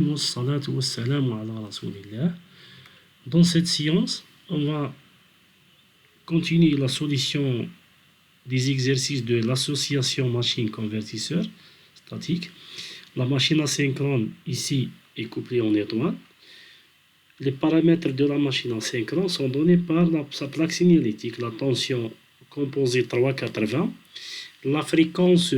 Wassalatu wassalamu ala rasoulillah. Dans cette séance, on va continuer la solution des exercices de l'association machine-convertisseur statique. La machine asynchrone ici est couplée en étoile. Les paramètres de la machine asynchrone sont donnés par sa plaque signalétique. La tension composée 380, la fréquence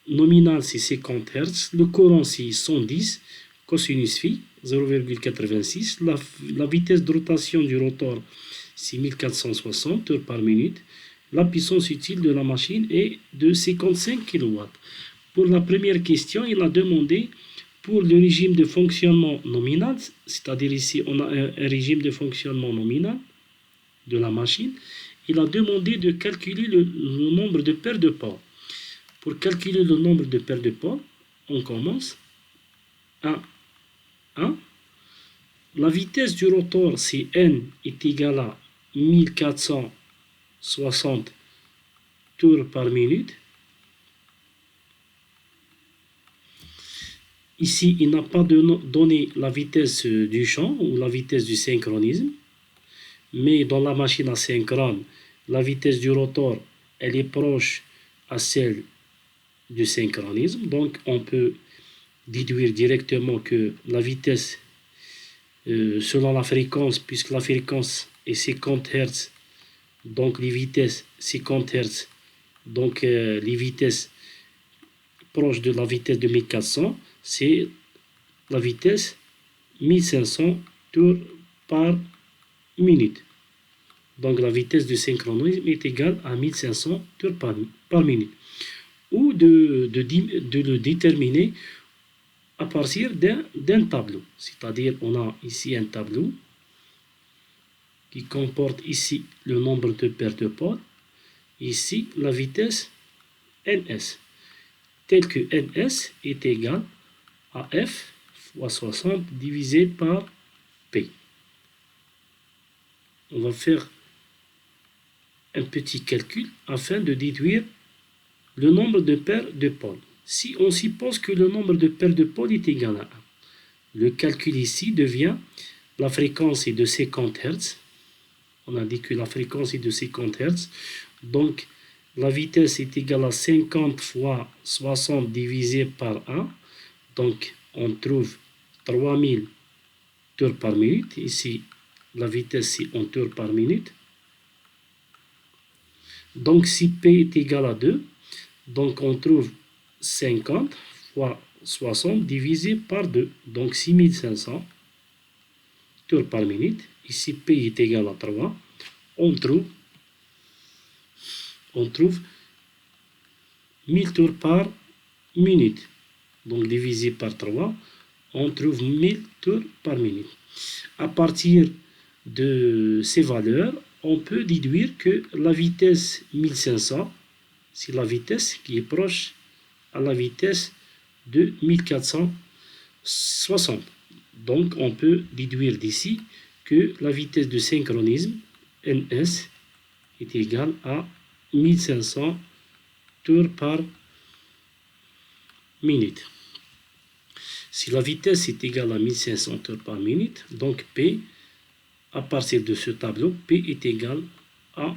nominale c'est 50 Hz, le courant c'est 110, cosinus phi 0,86, la vitesse de rotation du rotor c'est 1460 tours par minute, la puissance utile de la machine est de 55 kW. Pour la première question, il a demandé pour le régime de fonctionnement nominal, c'est-à-dire ici on a un régime de fonctionnement nominal de la machine, il a demandé de calculer le nombre de paires de pôles. Pour calculer le nombre de paires de pôles, on commence à 1. La vitesse du rotor, c'est N est égale à 1460 tours par minute. Ici, il n'a pas donné la vitesse du champ ou la vitesse du synchronisme, mais dans la machine asynchrone, la vitesse du rotor, elle est proche à celle du synchronisme. Donc, on peut déduire directement que la vitesse, selon la fréquence, puisque la fréquence est 50 Hz, donc les vitesses 50 Hz, donc les vitesses proches de la vitesse de 1400, c'est la vitesse 1500 tours par minute. Donc la vitesse du synchronisme est égale à 1500 tours par minute. Ou de le déterminer à partir d'un tableau. C'est-à-dire on a ici un tableau qui comporte ici le nombre de paires de pôles, ici la vitesse ns, tel que ns est égal à f fois 60 divisé par p. On va faire un petit calcul afin de déduire le nombre de paires de pôles. Si on suppose que le nombre de paires de pôles est égal à 1, le calcul ici devient la fréquence est de 50 Hz. On a dit que la fréquence est de 50 Hz. Donc, la vitesse est égale à 50 fois 60 divisé par 1. Donc, on trouve 3000 tours par minute. Ici, la vitesse c'est en tours par minute. Donc, si P est égal à 2, donc on trouve 50 fois 60 divisé par 2. Donc, 6500 tours par minute. Ici, P est égal à 3. On trouve 1000 tours par minute. Donc, divisé par 3, on trouve 1000 tours par minute. À partir de ces valeurs, on peut déduire que la vitesse 1500, c'est la vitesse qui est proche à la vitesse de 1460. Donc, on peut déduire d'ici que la vitesse de synchronisme, ns, est égale à 1500 tours par minute. Si la vitesse est égale à 1500 tours par minute, donc P, à partir de ce tableau, P est égal à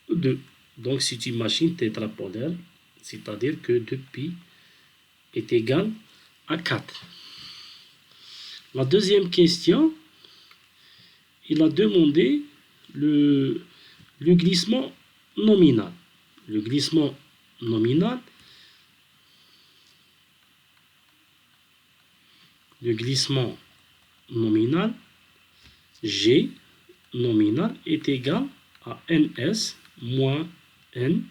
2. Donc c'est une machine tétrapolaire, c'est-à-dire que 2π est égal à 4. La deuxième question, il a demandé le glissement nominal. Le glissement nominal, G nominal est égal à ns moins n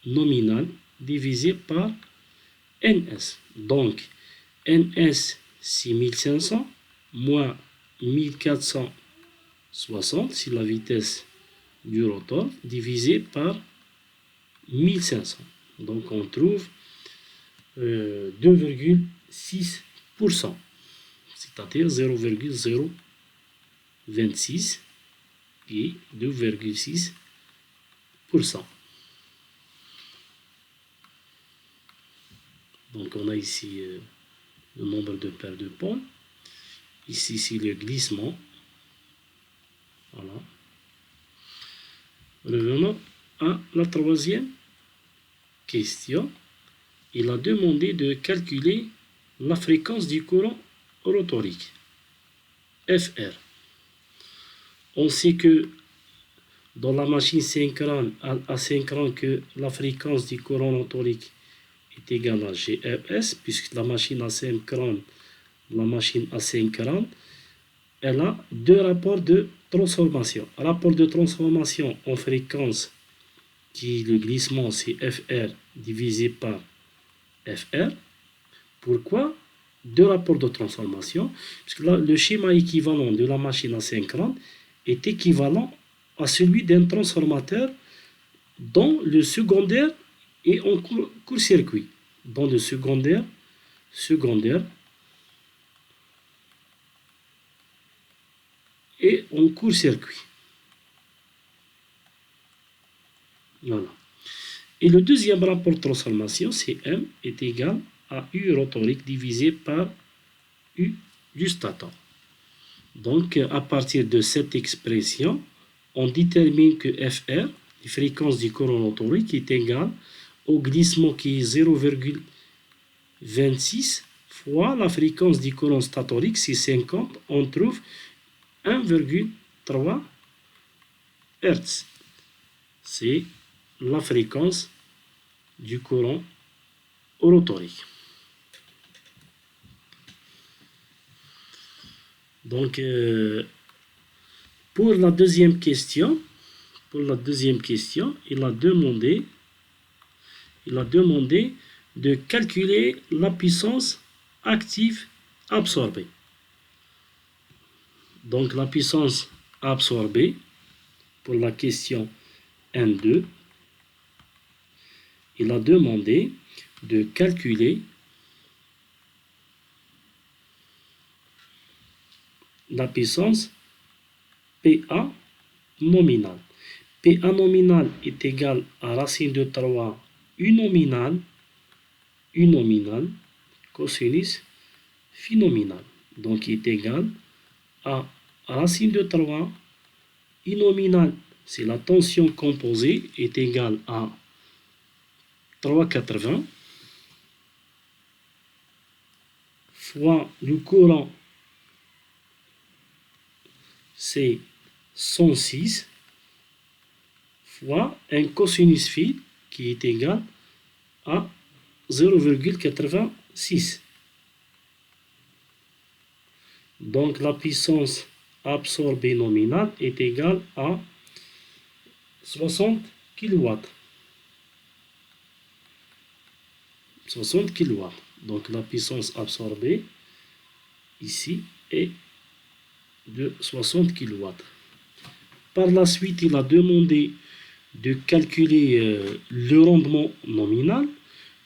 nominal divisé par ns. Donc, ns c'est 1500 moins 1460, c'est la vitesse du rotor, divisé par 1500. Donc, on trouve 2,6%, c'est-à-dire 0,026 et 2,6%. Donc on a ici le nombre de paires de pôles. Ici, c'est le glissement. Voilà. Revenons à la troisième question. Il a demandé de calculer la fréquence du courant rotorique, FR. On sait que dans la machine synchrone, asynchrone, que la fréquence du courant rotorique est égale à GRS, puisque la machine asynchrone, elle a deux rapports de transformation. Rapport de transformation en fréquence, qui le glissement, c'est FR divisé par FR. Pourquoi deux rapports de transformation? Parce que là, le schéma équivalent de la machine asynchrone est équivalent à celui d'un transformateur dont le secondaire est en court-circuit. Dans le secondaire est en court-circuit. Voilà. Et le deuxième rapport de transformation, c'est M est égal à U rotorique divisé par U du stator. Donc, à partir de cette expression, on détermine que FR, la fréquence du courant rotorique, est égale au glissement qui est 0,26 fois la fréquence du courant statorique, c'est 50, on trouve 1,3 Hz. C'est la fréquence du courant rotorique. Donc, pour la deuxième question, il a demandé de calculer la puissance active absorbée. Donc, la puissance absorbée, pour la question N2, il a demandé de calculer la puissance PA nominale. PA nominale est égal à racine de 3 U nominale, cosinus phi nominal. Donc, il est égal à racine de 3 U nominale, c'est la tension composée, est égale à 3,80 fois le courant, c'est 106 fois un cosinus phi qui est égal à 0,86. Donc la puissance absorbée nominale est égale à 60 kW. 60 kW. Donc la puissance absorbée ici est de 60 kW. Par la suite, il a demandé de calculer le rendement nominal.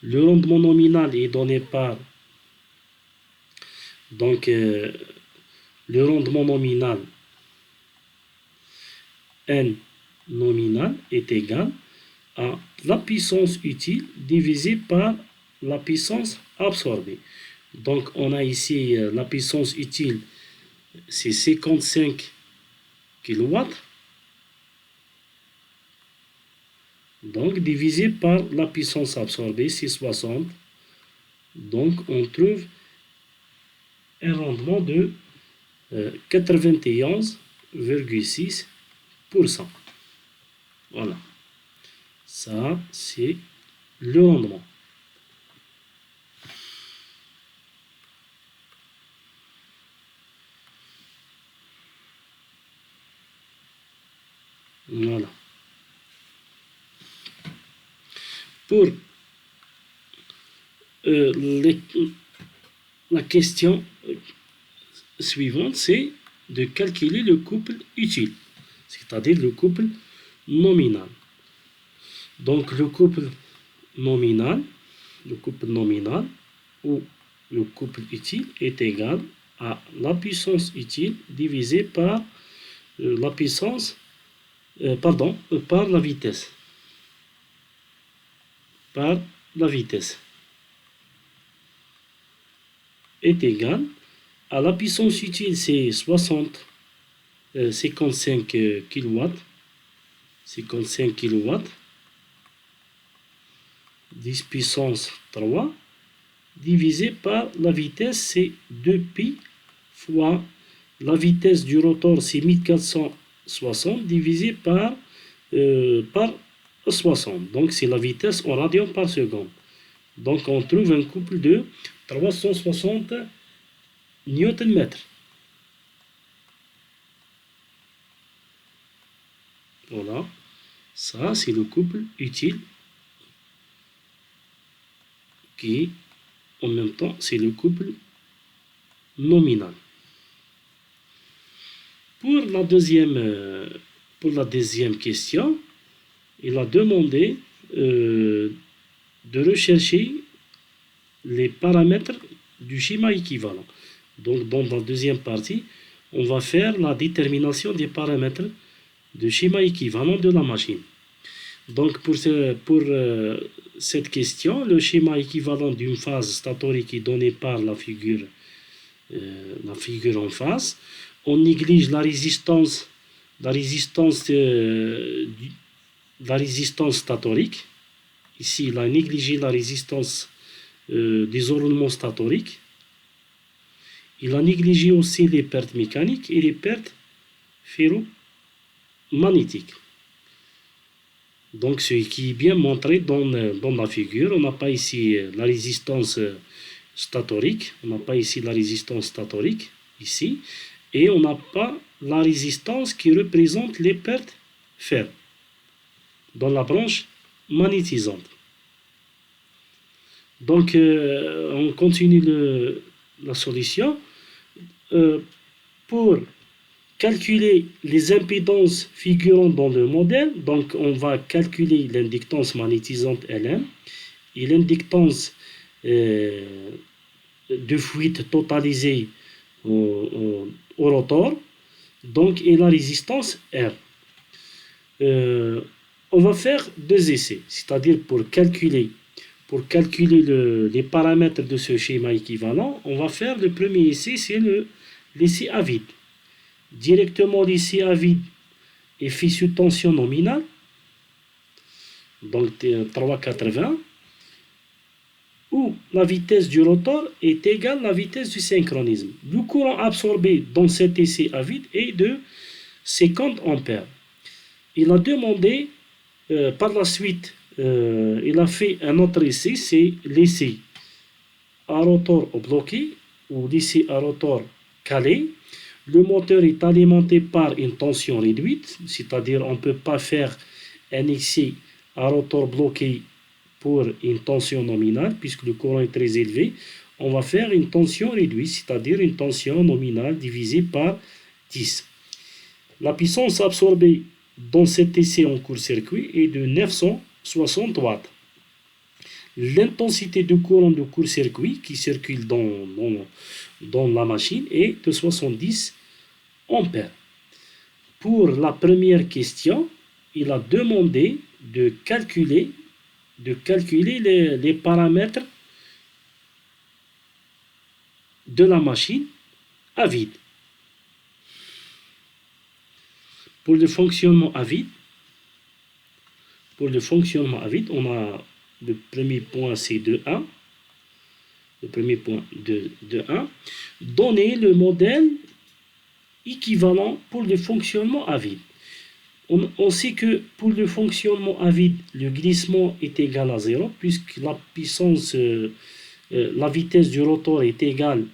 Le rendement nominal est donné par le rendement nominal N nominal est égal à la puissance utile divisée par la puissance absorbée. Donc on a ici la puissance utile, c'est 55 kW. Donc divisé par la puissance absorbée, c'est 60. Donc on trouve un rendement de 91,6%. Voilà. Ça, c'est le rendement. Voilà. Pour la question suivante, c'est de calculer le couple utile, c'est-à-dire le couple nominal. Donc le couple nominal ou le couple utile est égal à la puissance utile divisée par la puissance, par la vitesse. Par la vitesse. est égal à la puissance utile, c'est 55 kW, 55 kW, 10 puissance 3, divisé par la vitesse, c'est 2π fois la vitesse du rotor, c'est 1460, divisé par 60. Donc, c'est la vitesse en radians par seconde. Donc, on trouve un couple de 360 Nm. Voilà. Ça, c'est le couple utile qui, en même temps, c'est le couple nominal. Pour la deuxième question, il a demandé de rechercher les paramètres du schéma équivalent. Donc, dans la deuxième partie, on va faire la détermination des paramètres du schéma équivalent de la machine. Donc, pour cette question, le schéma équivalent d'une phase statorique est donné par la figure en face. On néglige la résistance statorique. Ici, il a négligé la résistance des roulements statoriques. Il a négligé aussi les pertes mécaniques et les pertes ferromagnétiques. Donc, ce qui est bien montré dans la figure, on n'a pas ici la résistance statorique, ici, et on n'a pas la résistance qui représente les pertes fer dans la branche magnétisante. Donc, on continue la solution. Pour calculer les impédances figurant dans le modèle, donc on va calculer l'inductance magnétisante Lm et l'inductance de fuite totalisée au rotor, donc, et la résistance R. On va faire deux essais, c'est-à-dire pour calculer les paramètres de ce schéma équivalent, on va faire le premier essai, c'est l'essai à vide. Directement, l'essai à vide est fait sous tension nominale, donc 380, où la vitesse du rotor est égale à la vitesse du synchronisme. Le courant absorbé dans cet essai à vide est de 50 ampères. Il a demandé par la suite, il a fait un autre essai, c'est l'essai à rotor bloqué ou l'essai à rotor calé. Le moteur est alimenté par une tension réduite, c'est-à-dire on ne peut pas faire un essai à rotor bloqué pour une tension nominale, puisque le courant est très élevé. On va faire une tension réduite, c'est-à-dire une tension nominale divisée par 10. La puissance absorbée dans cet essai en court-circuit est de 960 watts. L'intensité de courant de court-circuit qui circule dans la machine est de 70 ampères. Pour la première question, il a demandé de calculer les paramètres de la machine à vide. Pour le fonctionnement à vide, on a le premier point, c'est de 1. Le premier point de 1. Donner le modèle équivalent pour le fonctionnement à vide. On sait que pour le fonctionnement à vide, le glissement est égal à 0, puisque la puissance, la vitesse du rotor est égale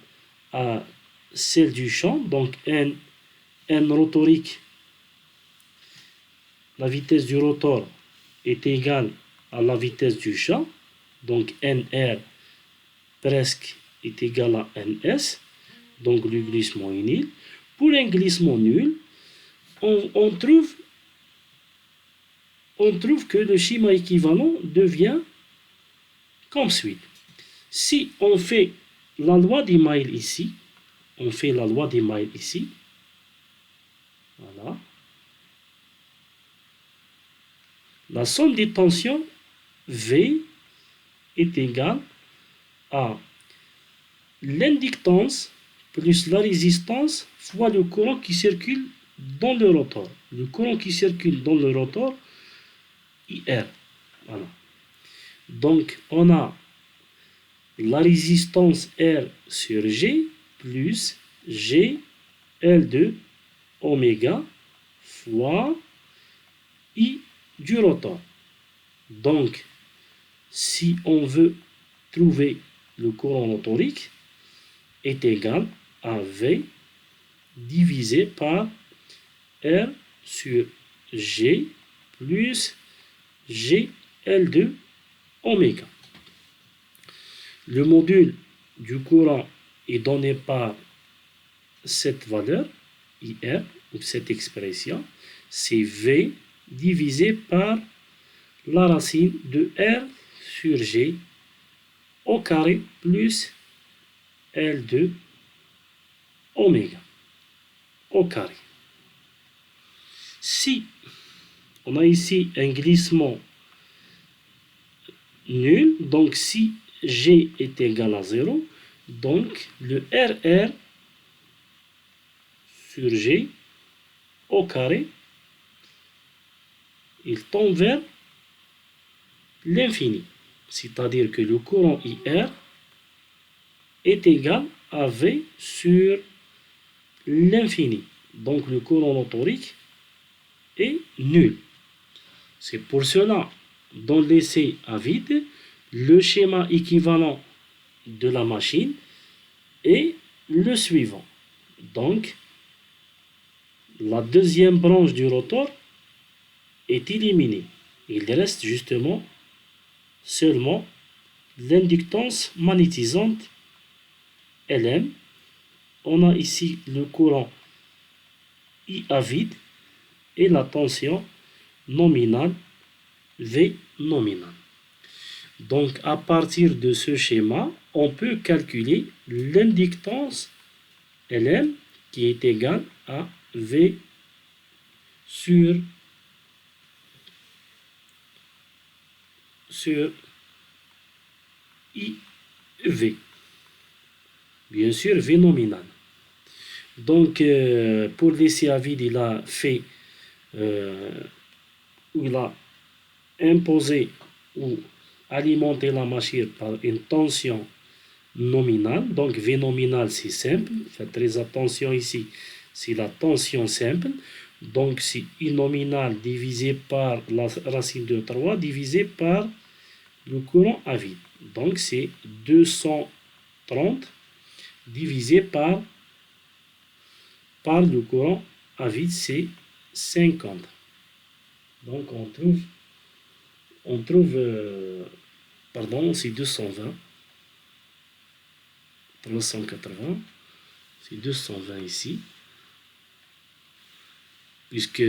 à celle du champ. Donc, N rotorique, la vitesse du rotor est égale à la vitesse du champ. Donc, NR presque est égal à NS. Donc, le glissement est nul. Pour un glissement nul, on trouve que le schéma équivalent devient comme suit. Si on fait la loi des miles ici, voilà. La somme des tensions V est égale à l'inductance plus la résistance fois le courant qui circule dans le rotor. Le courant qui circule dans le rotor, IR. Voilà. Donc, on a la résistance R sur G plus G L2 oméga fois I du rotor. Donc, si on veut trouver le courant motorique, est égal à V divisé par R sur G plus GL2 oméga. Le module du courant est donné par cette valeur, IR, ou cette expression, c'est V divisé par la racine de R sur G au carré plus L2 oméga au carré. Si on a ici un glissement nul, donc si G est égal à 0, donc le RR sur G au carré, il tend vers l'infini. C'est-à-dire que le courant IR est égal à V sur l'infini. Donc le courant motorique est nul. C'est pour cela, dans l'essai à vide, le schéma équivalent de la machine est le suivant. Donc, la deuxième branche du rotor est éliminée. Il reste justement seulement l'inductance magnétisante LM. On a ici le courant I à vide et la tension nominale V nominale. Donc, à partir de ce schéma, on peut calculer l'inductance LM qui est égale à V sur IV. Bien sûr, V nominal. Donc, pour l'essai à vide, il a fait, il a imposé ou alimenté la machine par une tension nominale. Donc, V nominal, c'est simple. Faites très attention ici, c'est la tension simple. Donc, c'est I nominal divisé par la racine de 3 divisé par le courant à vide. Donc, c'est 230 divisé par le courant à vide, c'est 50. Donc, on trouve pardon, c'est 220. 380, c'est 220 ici. Puisque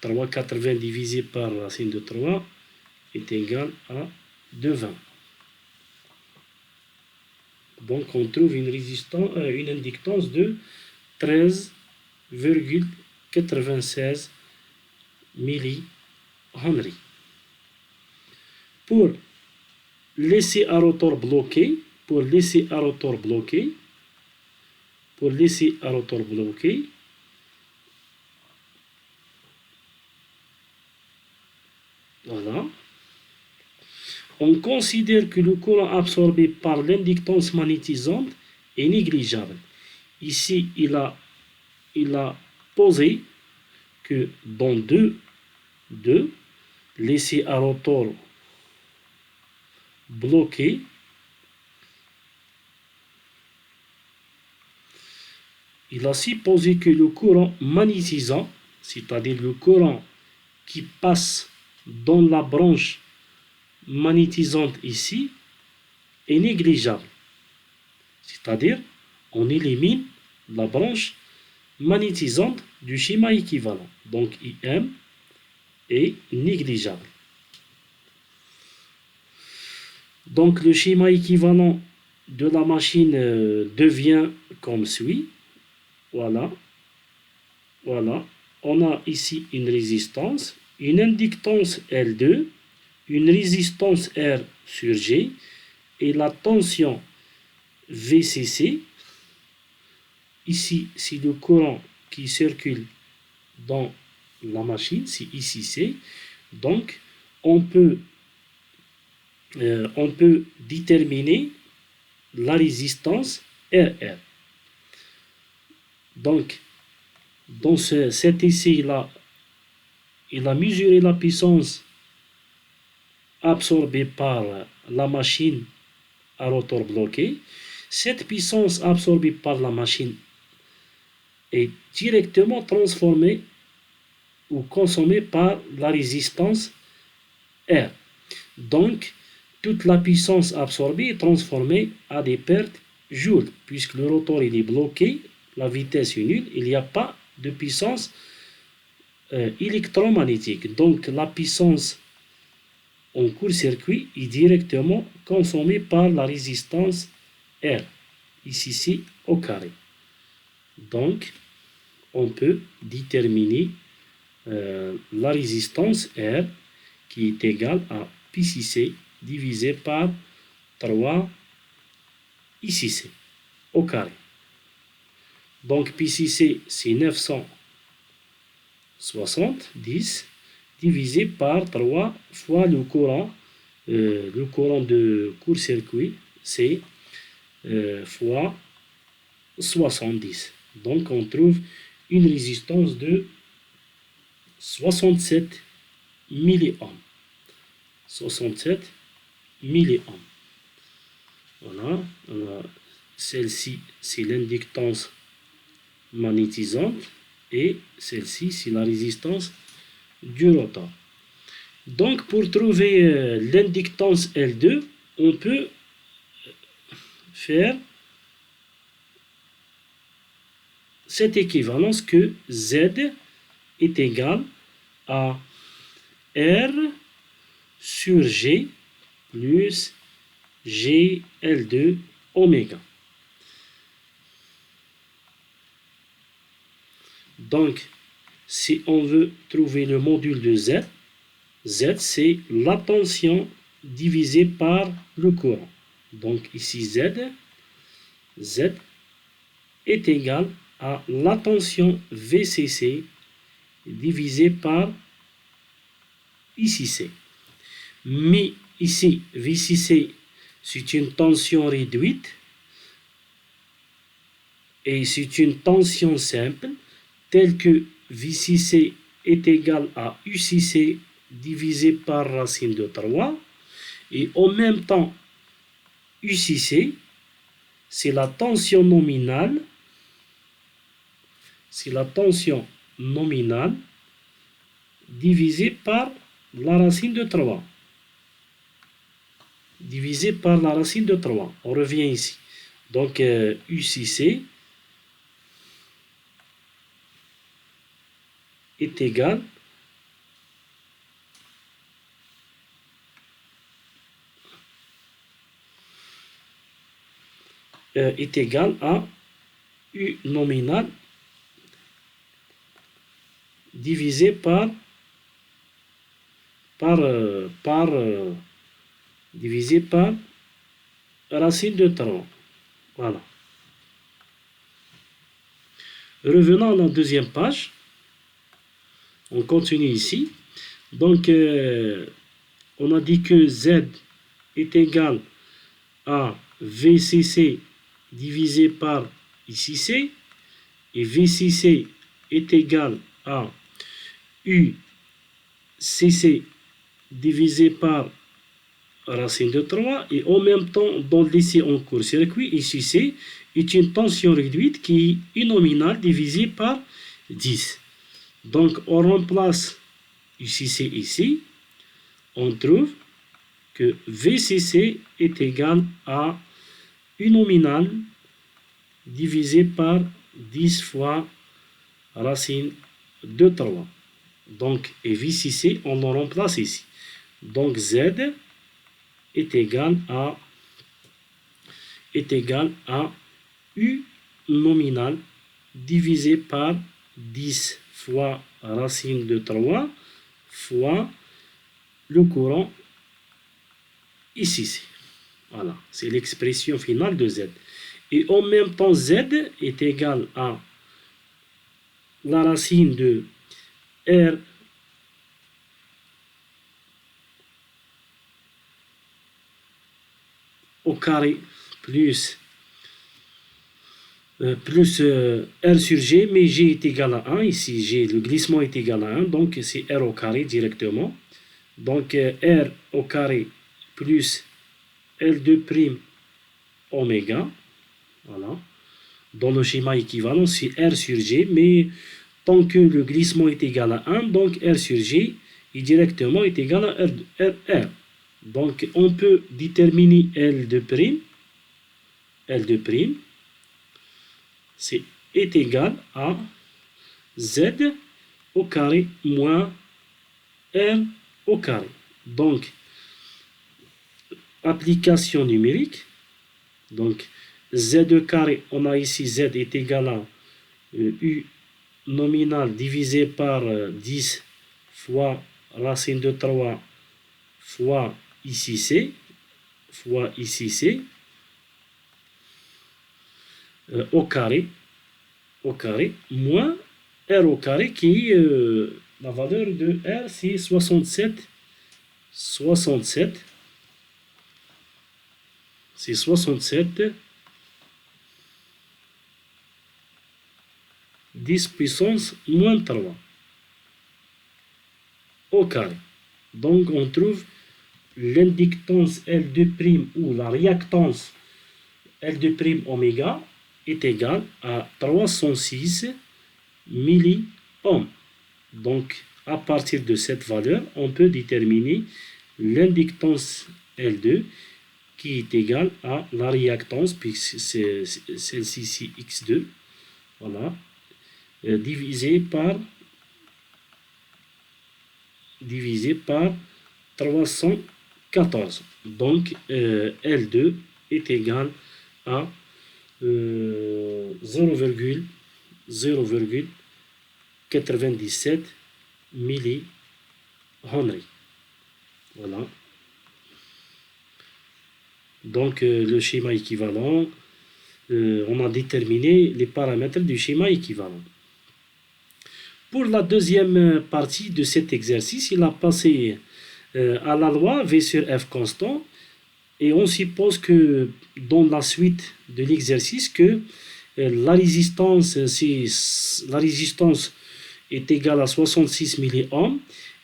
380 divisé par la racine de 3 est égal à 220. Donc on trouve une inductance de 13,96 millihenry. Pour l'essai à rotor bloqué, voilà. On considère que le courant absorbé par l'inductance magnétisante est négligeable. Ici, il a posé que dans l'essai à rotor bloqué, il a supposé que le courant magnétisant, c'est-à-dire le courant qui passe dans la branche magnétisante ici, est négligeable. C'est-à-dire, on élimine la branche magnétisante du schéma équivalent. Donc, IM est négligeable. Donc, le schéma équivalent de la machine devient comme suit. Voilà. On a ici une résistance, une inductance L2, une résistance R sur G et la tension VCC. Ici, c'est le courant qui circule dans la machine, c'est ici C. Donc, on peut déterminer la résistance RR. Donc, dans cet essai-là, il a mesuré la puissance absorbée par la machine à rotor bloqué. Cette puissance absorbée par la machine est directement transformée ou consommée par la résistance R. Donc, toute la puissance absorbée est transformée à des pertes joules, puisque le rotor il est bloqué, la vitesse est nulle, il n'y a pas de puissance électromagnétique. Donc, la puissance en court-circuit est directement consommée par la résistance R, ici au carré. Donc, on peut déterminer la résistance R qui est égale à P6C divisé par 3 ICC au carré. Donc P6C c'est 970 divisé par 3 fois le courant de court-circuit, c'est fois 70. Donc on trouve une résistance de 67 milliohms. 67 milliohms. Voilà. Celle-ci, c'est l'inductance magnétisante et celle-ci, c'est la résistance du rotor. Donc, pour trouver l'inductance L2, on peut faire cette équivalence que Z est égal à R sur G plus GL2 oméga. Donc, si on veut trouver le module de Z, Z c'est la tension divisée par le courant. Donc ici Z est égal à la tension VCC divisé par ICC. Mais ici, VCC, c'est une tension réduite et c'est une tension simple telle que VCC est égal à UCC divisé par racine de 3 et en même temps UCC c'est la tension nominale divisée par la racine de 3. Divisé par la racine de 3. On revient ici. Donc, UCC est égal à U nominal divisé par racine de 3. Voilà. Revenons à la deuxième page. On continue ici. Donc, on a dit que Z est égal à VCC divisé par ICC et VCC est égal à UCC divisé par racine de 3 et en même temps dans l'essai en court-circuit ICC est une tension réduite qui est nominale divisée par 10. Donc on remplace UCC ici, on trouve que VCC est égal à U nominale divisé par 10 fois racine de 3. Donc, et VCC, on le remplace ici. Donc, Z est égal à U nominal divisé par 10 fois racine de 3 fois le courant ici. Voilà, c'est l'expression finale de Z. Et en même temps, Z est égal à la racine de R au carré plus R sur G, mais G est égal à 1. Ici, G, le glissement est égal à 1, donc c'est R au carré directement. Donc R au carré plus L2' oméga. Voilà. Dans le schéma équivalent, c'est R sur G, mais tant que le glissement est égal à 1, donc R sur G est directement égal à R. Donc on peut déterminer L2', est égal à Z au carré moins R au carré. Donc, application numérique. Donc, Z carré, on a ici Z est égal à U nominal divisé par 10 fois racine de 3 fois ici C, au carré, moins R au carré qui est la valeur de R, c'est 67, c'est 67 10 puissance moins 3 au carré. Donc on trouve l'inductance L2' ou la réactance L2' oméga est égale à 306 milliohms. Donc à partir de cette valeur, on peut déterminer l'inductance L2 qui est égale à la réactance, puisque c'est celle-ci, c'est X2, voilà, divisé par 314. Donc L2 est égal à 0,97 millihenry. Voilà. Donc le schéma équivalent, on a déterminé les paramètres du schéma équivalent. Pour la deuxième partie de cet exercice, il a passé à la loi V sur F constant, et on suppose que dans la suite de l'exercice que la résistance est égale à 66 milliohms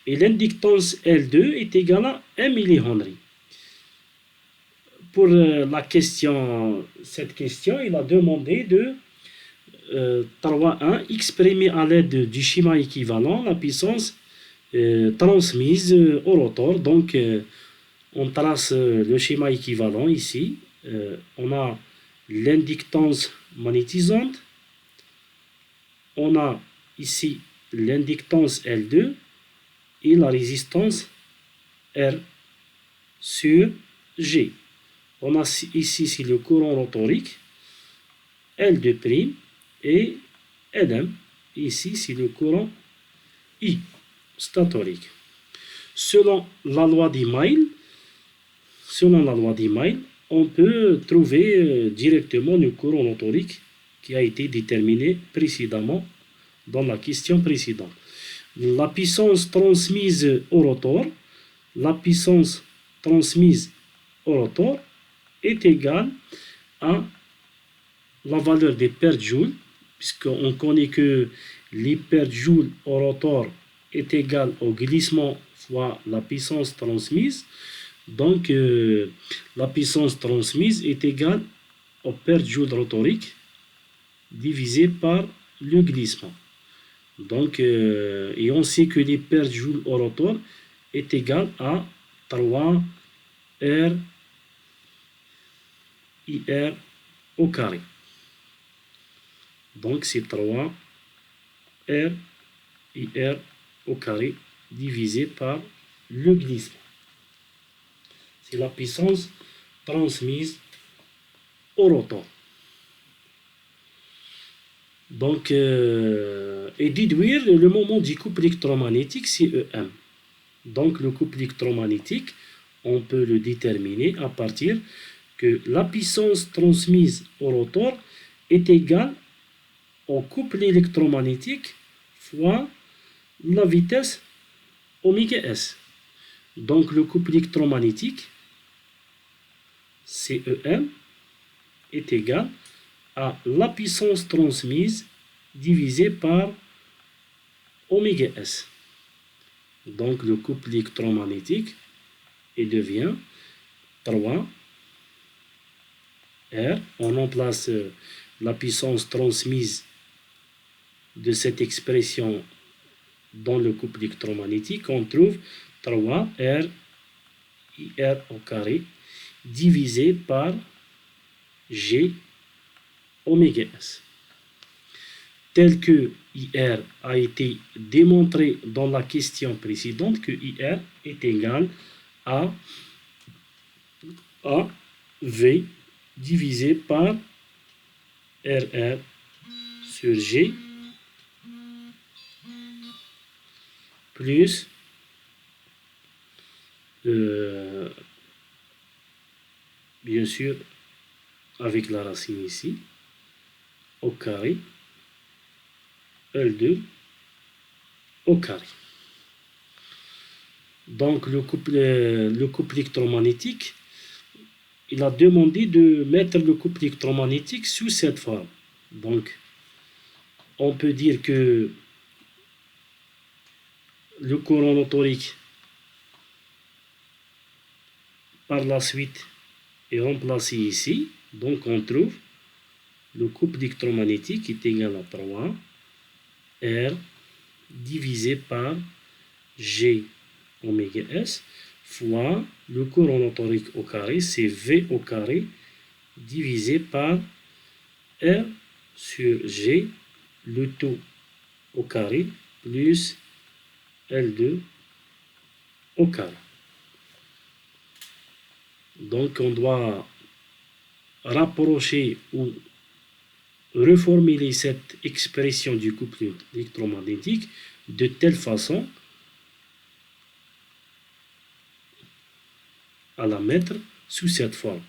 et l'inductance L2 est égale à 1 millihenry. Pour cette question, il a demandé de 3.1 exprimer à l'aide du schéma équivalent la puissance transmise au rotor. Donc on trace le schéma équivalent ici. On a l'inductance magnétisante, on a ici l'inductance L2 et la résistance R sur G. On a ici c'est le courant rotorique L2' et Lm. Ici c'est le courant I statorique. Selon la loi d'Email, on peut trouver directement le courant rotorique qui a été déterminé précédemment dans la question précédente. La puissance transmise au rotor, est égale à la valeur des pertes joules, puisqu'on connaît que les pertes joules au rotor est égal au glissement fois la puissance transmise. Donc la puissance transmise est égale aux pertes joules rotoriques divisé par le glissement. Donc et on sait que les pertes joules au rotor est égal à 3 R IR au carré. Donc c'est 3 R IR au carré divisé par le glissement. C'est la puissance transmise au rotor. Donc, et déduire le moment du couple électromagnétique, c'est EM. Donc, le couple électromagnétique, on peut le déterminer à partir que la puissance transmise au rotor est égale au couple électromagnétique fois la vitesse oméga s. Donc le couple électromagnétique CEM est égal à la puissance transmise divisé par oméga s. Donc le couple électromagnétique devient 3 R. On remplace la puissance transmise de cette expression dans le couple électromagnétique. On trouve 3 R IR au carré divisé par G oméga S. Tel que IR a été démontré dans la question précédente, que IR est égal à V divisé par RR sur G plus bien sûr avec la racine ici au carré L2 au carré. Donc le couple électromagnétique, il a demandé de mettre le couple électromagnétique sous cette forme. Donc on peut dire que le courant motorique par la suite est remplacé ici. Donc on trouve le couple électromagnétique est égal à 3 R divisé par G oméga S fois le courant motorique au carré, c'est V au carré divisé par R sur G, le tout au carré, plus L2 au carré. Donc on doit rapprocher ou reformuler cette expression du couple électromagnétique de telle façon à la mettre sous cette forme.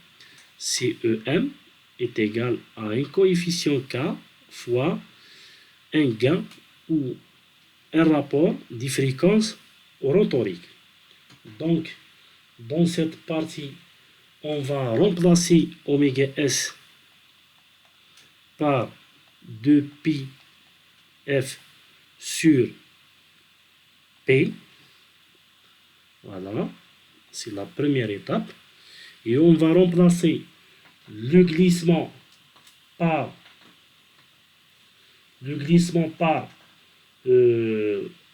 CEM est égal à un coefficient K fois un gain ou un rapport de fréquence rotorique. Donc, dans cette partie, on va remplacer oméga S par 2pi F sur P. Voilà, c'est la première étape. Et on va remplacer le glissement par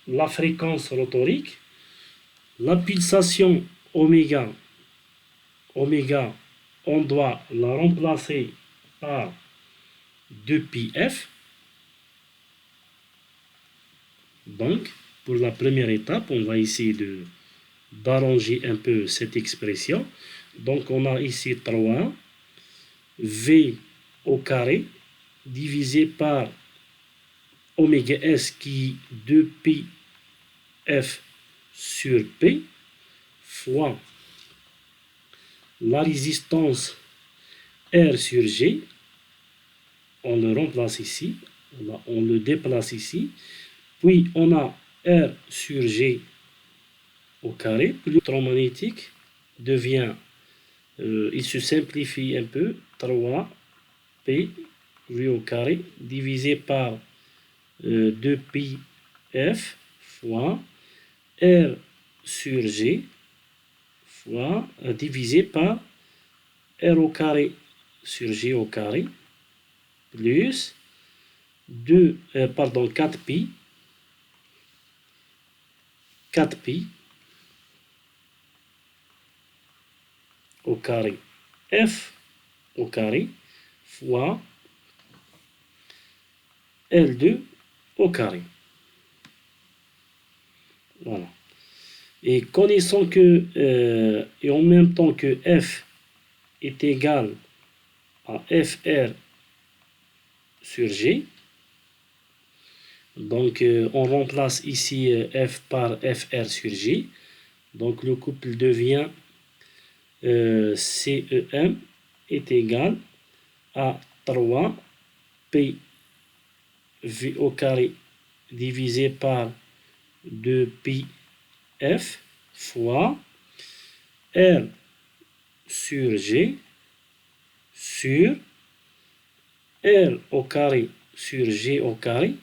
la fréquence rotorique, la pulsation oméga, on doit la remplacer par 2πf. Donc, pour la première étape, on va essayer d'arranger un peu cette expression. Donc, on a ici 3 V au carré divisé par oméga S qui est 2πf sur P fois la résistance R sur G. On le remplace ici, on le déplace ici. Puis on a R sur G au carré. L'électromagnétique devient, il se simplifie un peu, 3P V au carré divisé par 2πf fois R sur G fois divisé par R au carré sur G au carré plus 4pi au carré F au carré fois L2 au carré. Voilà. Et connaissant que, et en même temps que F est égal à FR sur G, donc on remplace ici F par FR sur G, donc le couple devient CEM est égal à 3P V au carré divisé par 2pi F fois R sur G sur R au carré sur G au carré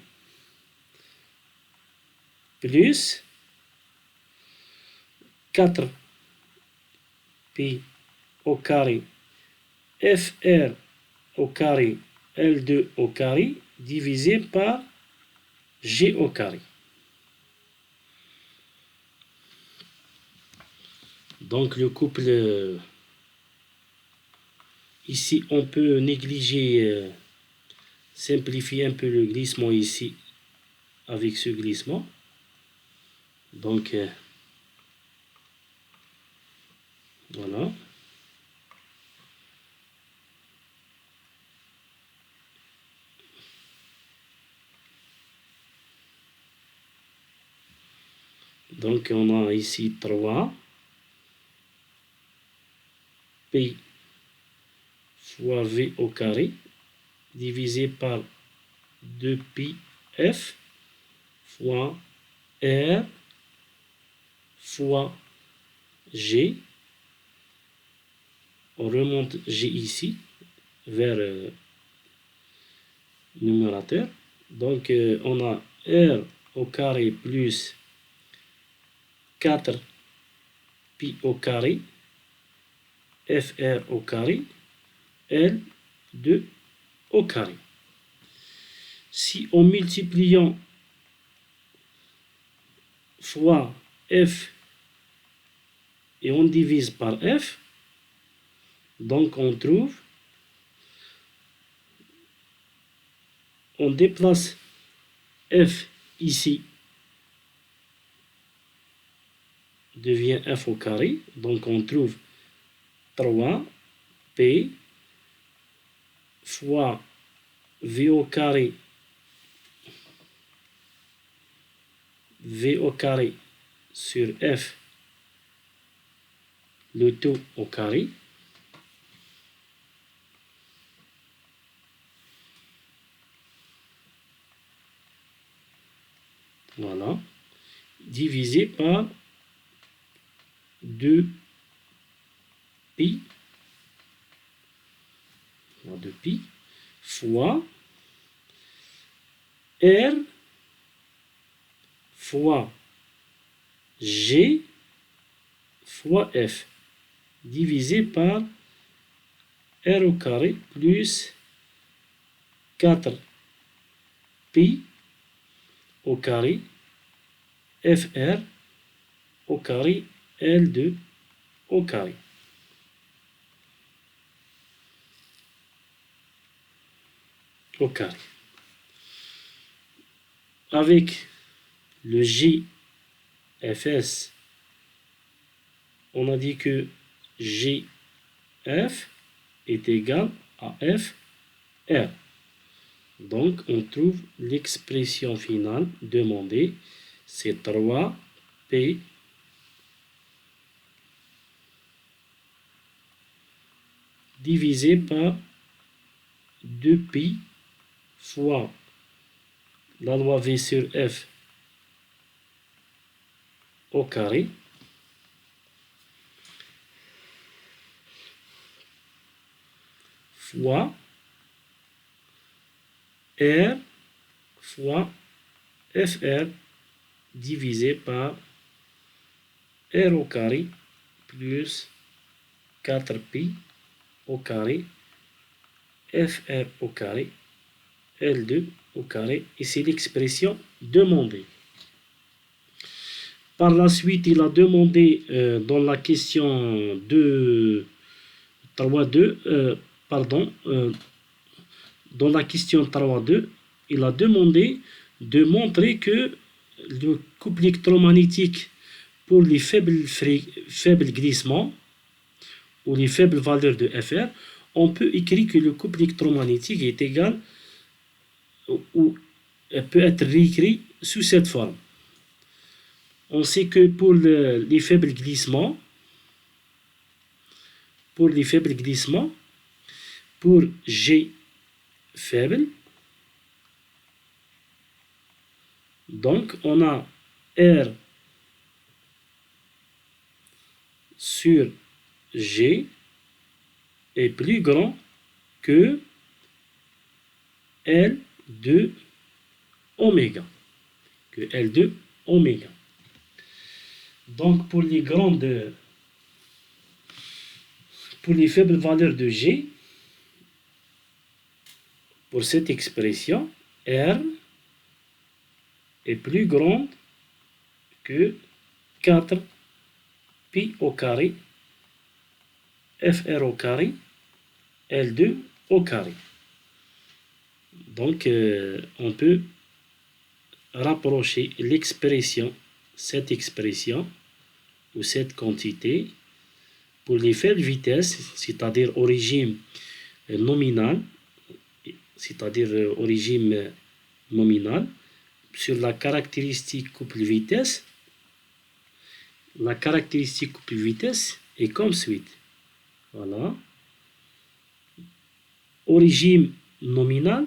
plus 4pi au carré FR au carré L2 au carré divisé par G au carré. Donc le couple, ici on peut négliger, simplifier un peu le glissement ici avec ce glissement. Donc voilà. Donc on a ici 3 P fois V au carré divisé par 2pi F fois R fois G. On remonte G ici vers le numérateur. Donc on a R au carré plus 4pi au carré FR au carré L2 au carré. Si en multipliant fois F et on divise par F, donc on trouve, on déplace F ici, devient F au carré, donc on trouve 3P fois V au carré sur F, le tout au carré, voilà, divisé par 2pi, 2pi fois R fois G fois F divisé par R au carré plus 4pi au carré FR au carré L2 au carré. Au carré. Avec le GFS, on a dit que GF est égal à FR. Donc, on trouve l'expression finale demandée, c'est 3P divisé par 2pi fois la loi V sur F au carré fois R fois FR divisé par R au carré plus 4pi au carré FR au carré L2 au carré, et c'est l'expression demandée. Par la suite, il a demandé dans la question 3.2, dans la question 3.2, il a demandé de montrer que le couple électromagnétique pour les faibles glissements ou les faibles valeurs de FR, on peut écrire que le couple électromagnétique est égal ou peut être réécrit sous cette forme. On sait que pour les faibles glissements, pour G faible, donc on a R sur G est plus grand que L de oméga. Donc pour les faibles valeurs de G, pour cette expression, R est plus grande que 4 pi au carré FR au carré L2 au carré. Donc on peut rapprocher cette expression ou cette quantité pour les faibles vitesses, c'est-à-dire au régime nominal, sur la caractéristique couple vitesse. La caractéristique couple vitesse est comme suit. Voilà. Au régime nominal,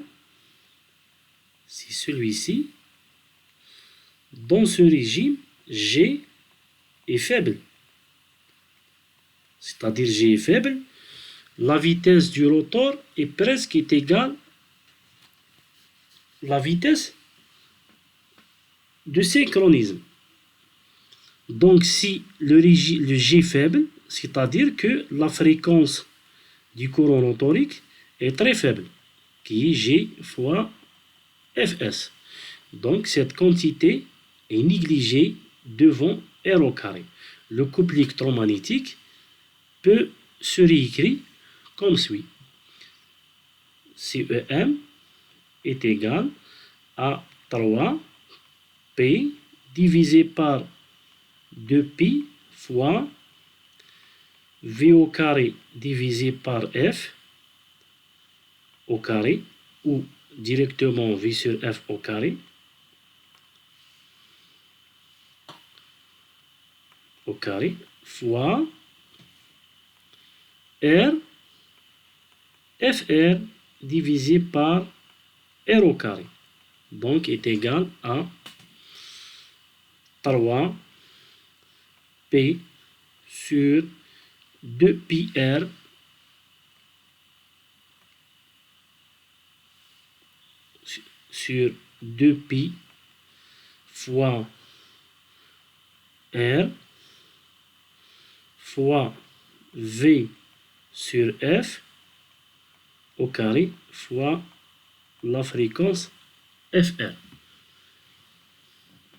c'est celui-ci. Dans ce régime, G est faible. C'est-à-dire G est faible. La vitesse du rotor est presque égale à la vitesse de synchronisme. Donc si le G est faible, c'est-à-dire que la fréquence du courant rotorique est très faible, qui est G fois Fs. Donc cette quantité est négligée devant R au carré. Le couple électromagnétique peut se réécrire comme suit. CEM est égal à 3 P divisé par 2pi fois V au carré divisé par F au carré, ou directement V sur F au carré, fois R FR divisé par R au carré. Donc est égal à 3 P sur 2pi R sur 2pi fois R fois V sur F au carré fois la fréquence FR.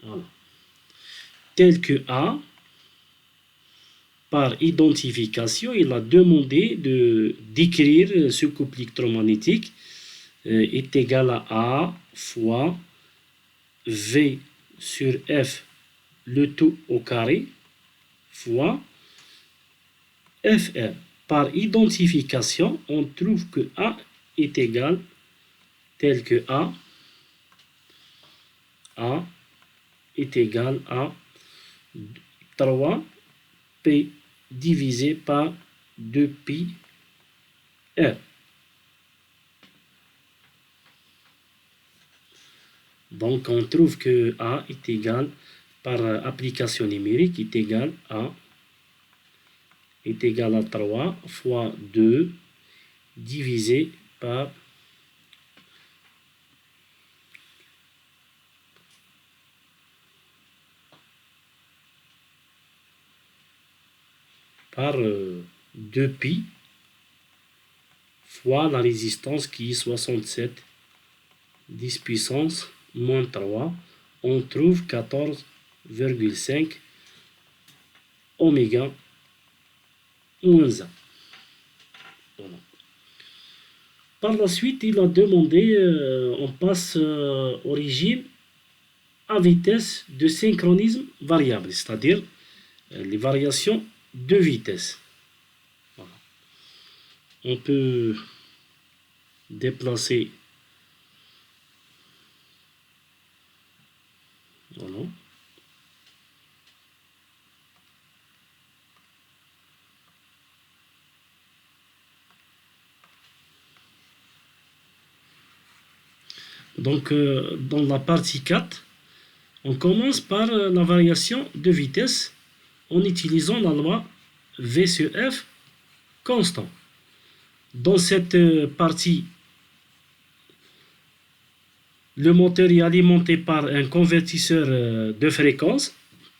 Voilà. Tel que A, par identification, il a demandé d'écrire ce couple électromagnétique est égal à A fois V sur F, le tout au carré, fois FR. Par identification, on trouve que A est égal, tel que A est égal à 3 P divisé par 2pi R. Donc on trouve que A est égal, par application numérique, est égal à 3 fois 2 divisé par par 2pi fois la résistance qui est 67 10 puissance moins 3, on trouve 14,5 oméga moins 1. Voilà. Par la suite, il a demandé, on passe au régime à vitesse de synchronisme variable, c'est-à-dire les variations de vitesse. Voilà. On peut déplacer. Voilà. Donc, dans la partie 4, on commence par la variation de vitesse en utilisant la loi V sur F constant. Dans cette partie, le moteur est alimenté par un convertisseur de fréquence,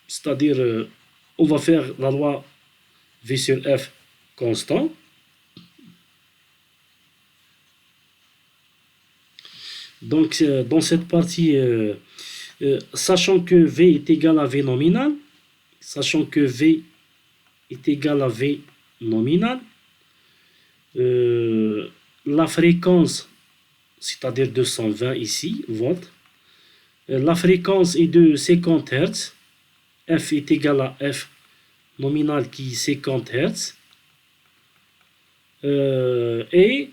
c'est-à-dire on va faire la loi V sur F constant. Donc dans cette partie, sachant que V est égal à V nominal, sachant que V est égal à V nominal, la fréquence, c'est-à-dire 220 ici, volts, la fréquence est de 50 Hz, F est égal à F nominal qui est 50 Hz, et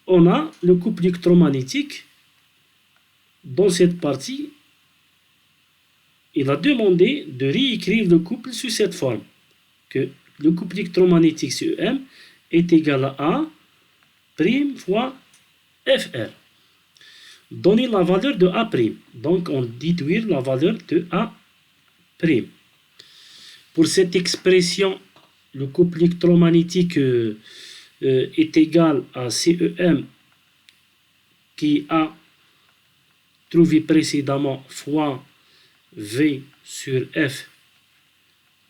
on a le couple électromagnétique. Dans cette partie, il a demandé de réécrire le couple sous cette forme, que le couple électromagnétique sur M est égal à A prime fois FR. Donner la valeur de A prime. Donc on déduire la valeur de A prime. Pour cette expression, le couple électromagnétique est égal à CEM qui a trouvé précédemment fois V sur F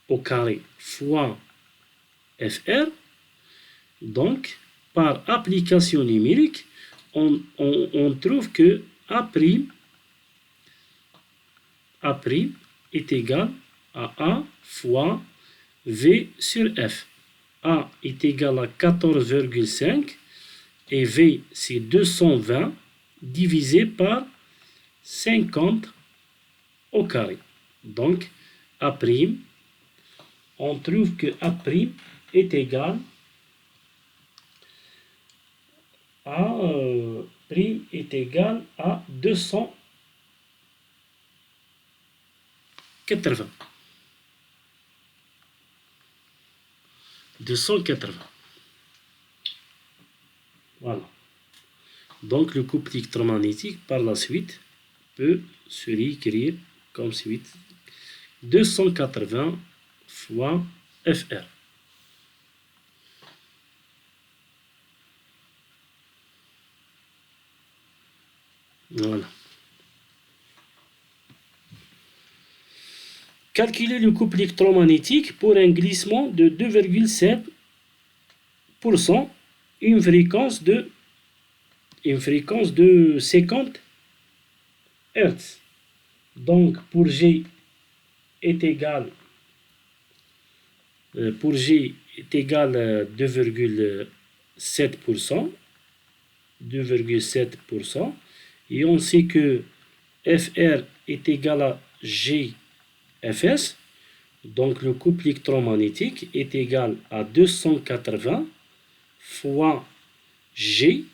au carré fois FR. Donc, par application numérique, on trouve que A' est égal à A fois V sur F. A est égal à 14,5 et V c'est 220 divisé par 50 au carré. Donc, A', on trouve que A' est égal à prime est égal à 280. 280. Voilà. Donc le couple électromagnétique par la suite peut se réécrire comme suite 280 fois FR. Voilà. Calculer le couple électromagnétique pour un glissement de 2,7%, une fréquence de 50 Hz. Donc pour G est égal à 2,7%, et on sait que FR est égal à GFS, donc le couple électromagnétique est égal à 280 fois G,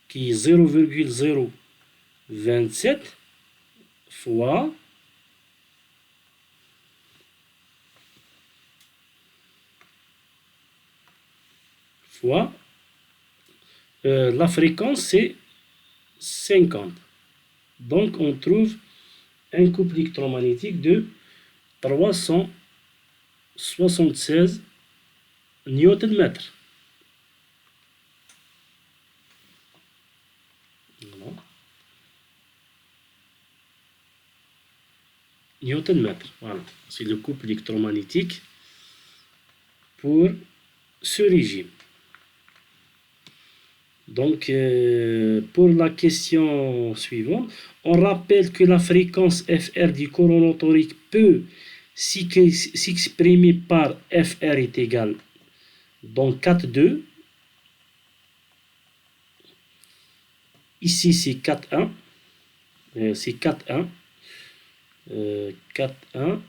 qui est 0,027 fois la fréquence c'est 50. Donc on trouve un couple électromagnétique de 376 Nm. Voilà. Newton-mètre. Voilà. C'est le couple électromagnétique pour ce régime. Donc, pour la question suivante, on rappelle que la fréquence FR du courant torique peut s'exprimer par FR est égal donc 4,2. Ici, c'est 4,1. C'est 4,1. 4,1.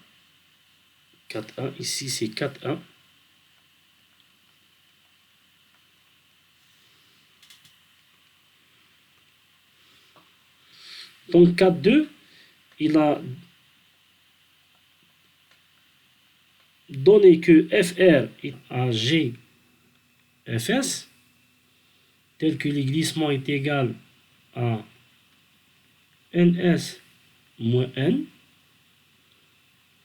4,1. Ici, c'est 4,1. Donc 4,2, il a donné que FR est à GFS, tel que le glissement est égal à ns moins n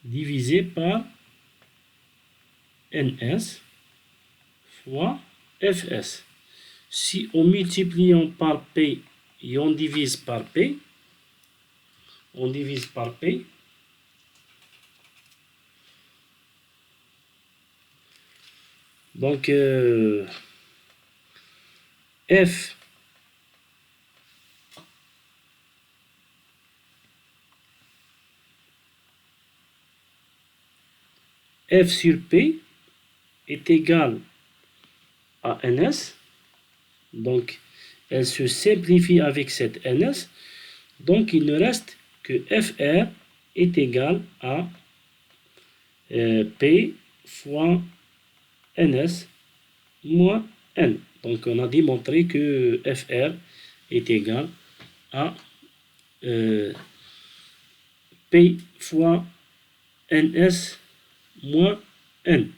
divisé par ns fois fs. Si en multipliant par p et on divise par p, donc f sur p est égal à ns, donc elle se simplifie avec cette ns, donc il ne reste que fr est égal à p fois ns moins n. Donc on a démontré que fr est égal à p fois ns moins n.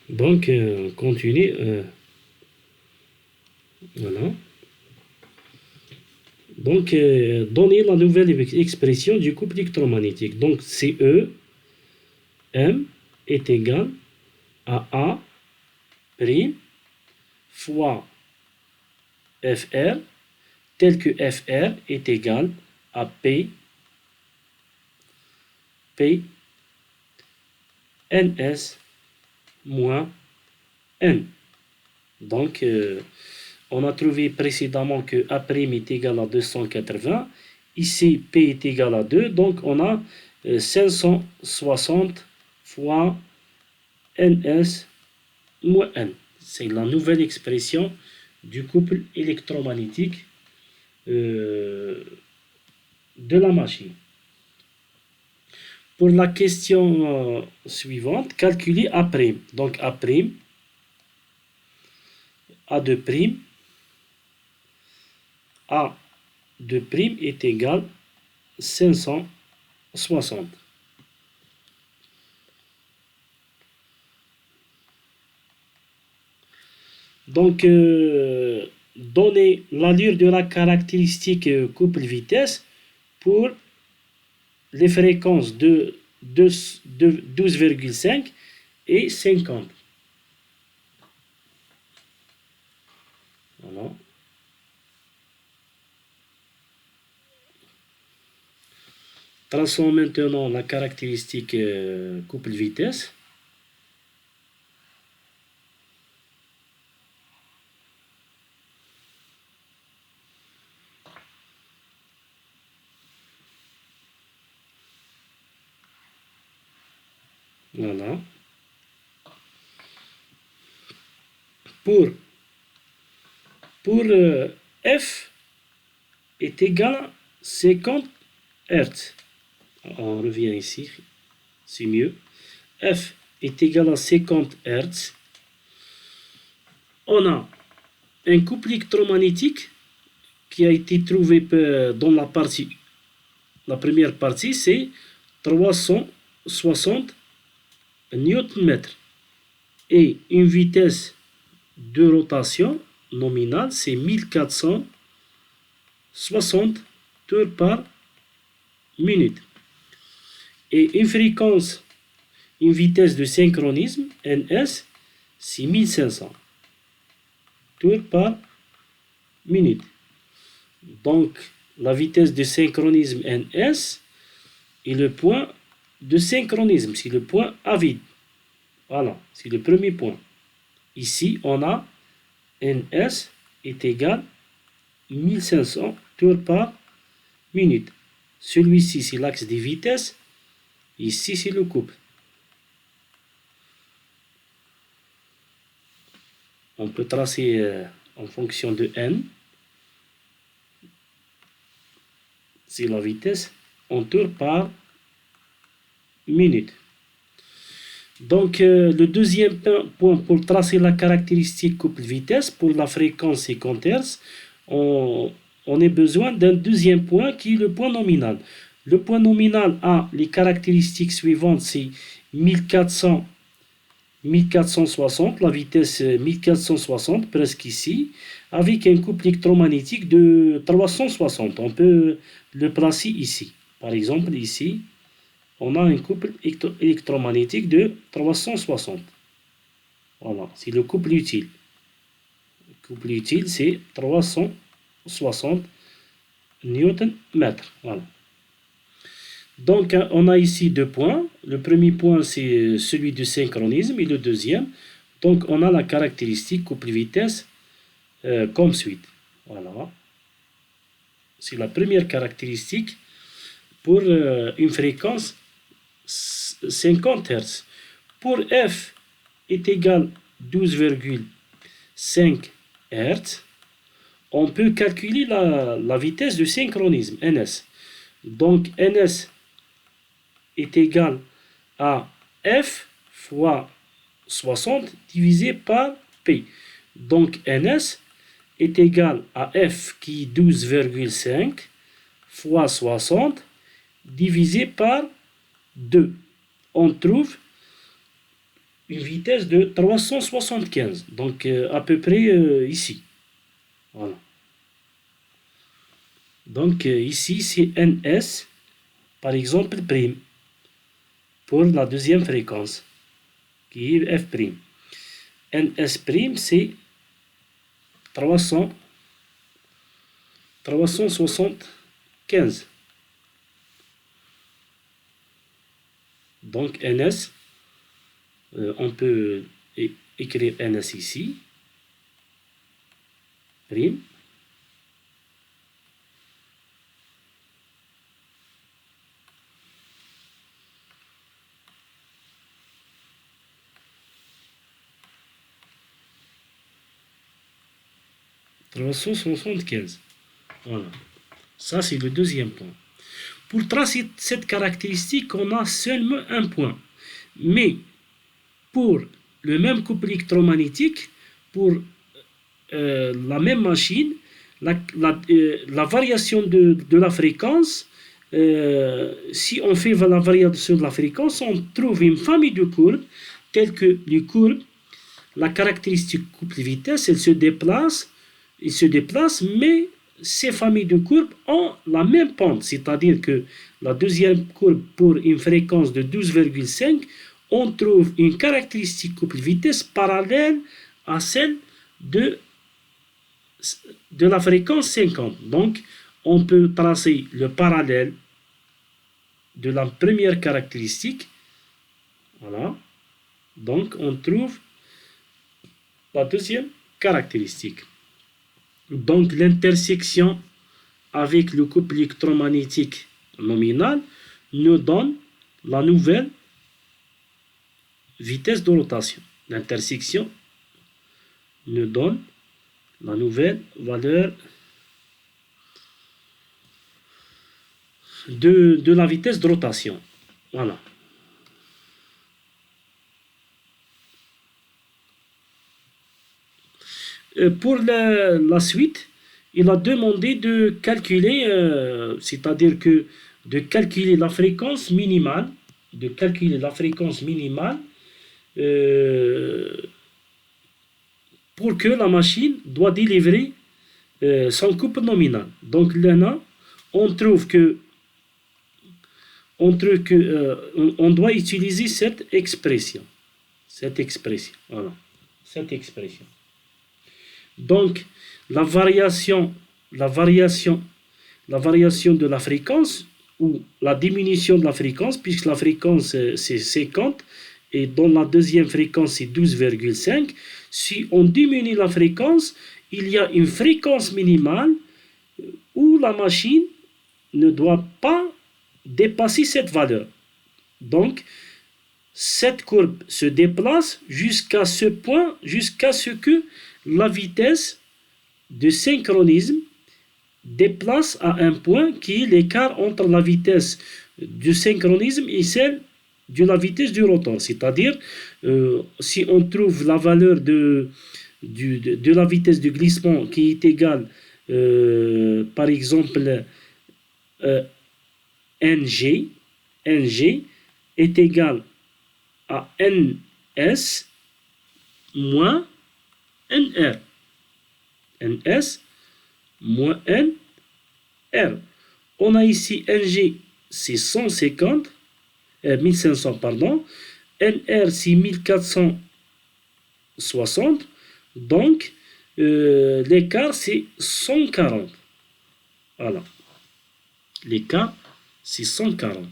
Donc, on continue. Voilà. Donc, donner la nouvelle expression du couple électromagnétique. Donc, CE, M est égal à A' fois FR, tel que FR est égal à P NS moins N. Donc, on a trouvé précédemment que A' est égal à 280. Ici, P est égal à 2. Donc, on a 560 fois NS moins N. C'est la nouvelle expression du couple électromagnétique de la machine. Pour la question suivante, calculer A'. Donc A', A2', A2' est égal à 560. Donc, donner l'allure de la caractéristique couple vitesse pour les fréquences de 12,5 et 50. Voilà. Traçons maintenant la caractéristique couple vitesse. Voilà. Pour F est égal à 50 Hz. On revient ici, c'est mieux. F est égal à 50 Hz. On a un couple électromagnétique qui a été trouvé dans la première partie, c'est 360 Nm et une vitesse de rotation nominale, c'est 1460 tours par minute. Et une fréquence, une vitesse de synchronisme, NS, c'est 1500 tours par minute. Donc, la vitesse de synchronisme NS est le point de synchronisme, c'est le point à vide. Voilà, c'est le premier point. Ici, on a NS est égal à 1500 tours par minute. Celui-ci, c'est l'axe des vitesses. Ici, c'est le couple. on peut tracer en fonction de n, c'est la vitesse en tours par minute. Donc, le deuxième point pour tracer la caractéristique couple-vitesse pour la fréquence 50 Hz, on a besoin d'un deuxième point qui est le point nominal. Le point nominal a les caractéristiques suivantes, c'est 1460, la vitesse 1460, presque ici, avec un couple électromagnétique de 360. On peut le placer ici. Par exemple, ici, on a un couple électromagnétique de 360. Voilà, c'est le couple utile. Le couple utile, c'est 360 Nm. Voilà. Donc, on a ici deux points. Le premier point, c'est celui du synchronisme, et le deuxième, donc, on a la caractéristique couple-vitesse comme suite. Voilà. C'est la première caractéristique pour une fréquence 50 Hz. Pour f est égal 12,5 Hz, on peut calculer la vitesse de synchronisme, ns. Donc, ns est égal à f fois 60 divisé par p. Donc, ns est égal à f qui est 12,5 fois 60 divisé par 2. On trouve une vitesse de 375. Donc, à peu près ici. Voilà. Donc, ici, c'est ns, par exemple, prime, pour la deuxième fréquence, qui est f'. ns prime, c'est 375. Donc, ns, on peut écrire ns ici, prime, « 375. Voilà. Ça, c'est le deuxième point. Pour tracer cette caractéristique, on a seulement un point. Mais pour le même couple électromagnétique, pour la même machine, la variation de la fréquence, si on fait la variation de la fréquence, on trouve une famille de courbes telles que les courbes, la caractéristique couple-vitesse, elle se déplace, mais ces familles de courbes ont la même pente, c'est-à-dire que la deuxième courbe pour une fréquence de 12,5, on trouve une caractéristique couple-vitesse parallèle à celle de la fréquence 50. Donc, on peut tracer le parallèle de la première caractéristique. Voilà. Donc, on trouve la deuxième caractéristique. Donc, l'intersection avec le couple électromagnétique nominal nous donne la nouvelle vitesse de rotation. L'intersection nous donne la nouvelle valeur de la vitesse de rotation. Voilà. Pour la suite, il a demandé de calculer, c'est-à-dire que de calculer la fréquence minimale, pour que la machine doit délivrer son couple nominal. Donc là, on trouve que on doit utiliser cette expression. Voilà. Cette expression. Donc, la variation de la fréquence ou la diminution de la fréquence, puisque la fréquence c'est 50 et dans la deuxième fréquence c'est 12,5. Si on diminue la fréquence, il y a une fréquence minimale où la machine ne doit pas dépasser cette valeur. Donc, cette courbe se déplace jusqu'à ce point, jusqu'à ce que la vitesse de synchronisme déplace à un point qui est l'écart entre la vitesse du synchronisme et celle de la vitesse du rotor. C'est-à-dire, si on trouve la valeur de la vitesse de glissement qui est égale, par exemple, NG est égal à NS moins NR. NS moins NR. On a ici NG, c'est 1500, pardon. NR, c'est 1460. Donc, l'écart, c'est 140. Voilà. L'écart, c'est 140.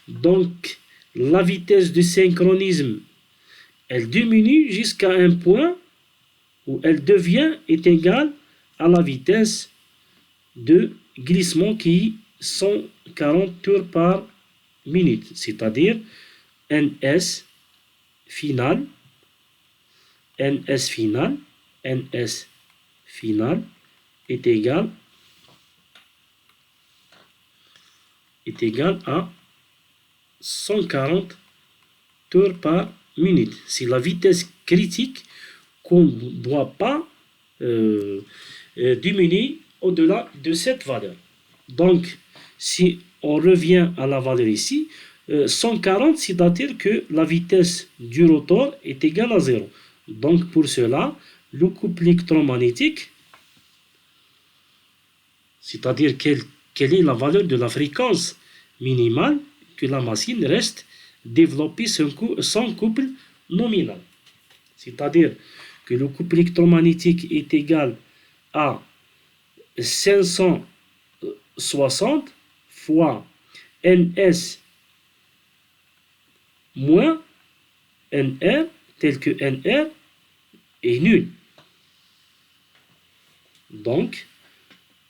Donc, la vitesse de synchronisme, elle diminue jusqu'à un point où elle est égale à la vitesse de glissement qui est 140 tours par minute. C'est-à-dire, NS final est égal à 140 tours par minute. C'est la vitesse critique qu'on ne doit pas diminuer au-delà de cette valeur. Donc, si on revient à la valeur ici, 140, c'est-à-dire que la vitesse du rotor est égale à 0. Donc, pour cela, le couple électromagnétique, c'est-à-dire quelle est la valeur de la fréquence minimale que la machine reste développée sans couple nominal. C'est-à-dire que le couple électromagnétique est égal à 560 fois NS moins NR, tel que NR est nul. Donc,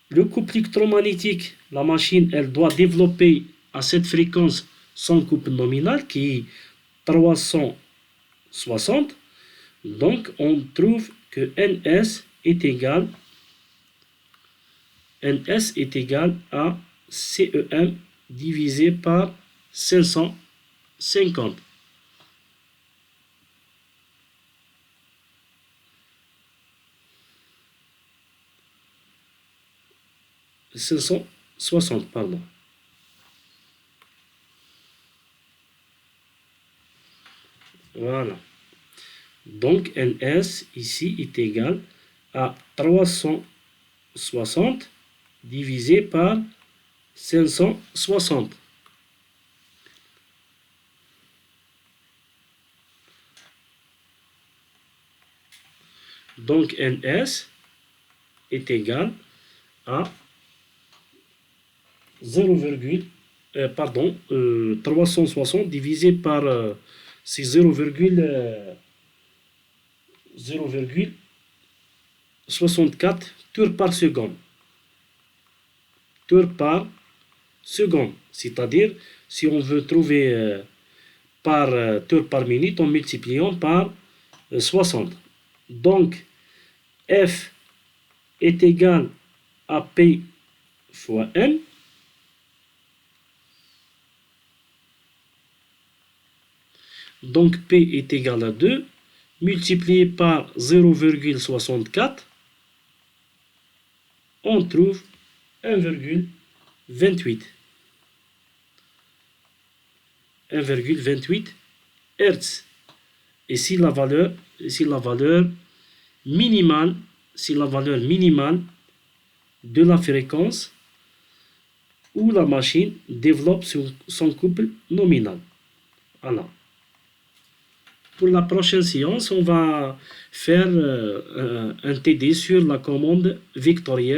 le couple électromagnétique, la machine, elle doit développer à cette fréquence son couple nominal qui est 360. Donc, on trouve que NS est égal à CEM divisé par 550. Pardon. Voilà. Donc, NS ici est égal à 360 divisé par 560. Donc, NS est égal à 360 divisé par c'est 0,64 tours par seconde. Tours par seconde. C'est-à-dire, si on veut trouver par tours par minute, en multipliant par 60. Donc, F est égal à P fois N. Donc, P est égal à 2, multiplié par 0,64, on trouve 1,28. 1,28 Hz. Et si la valeur minimale, de la fréquence où la machine développe son couple nominal. Voilà. Pour la prochaine séance, on va faire un TD sur la commande vectorielle.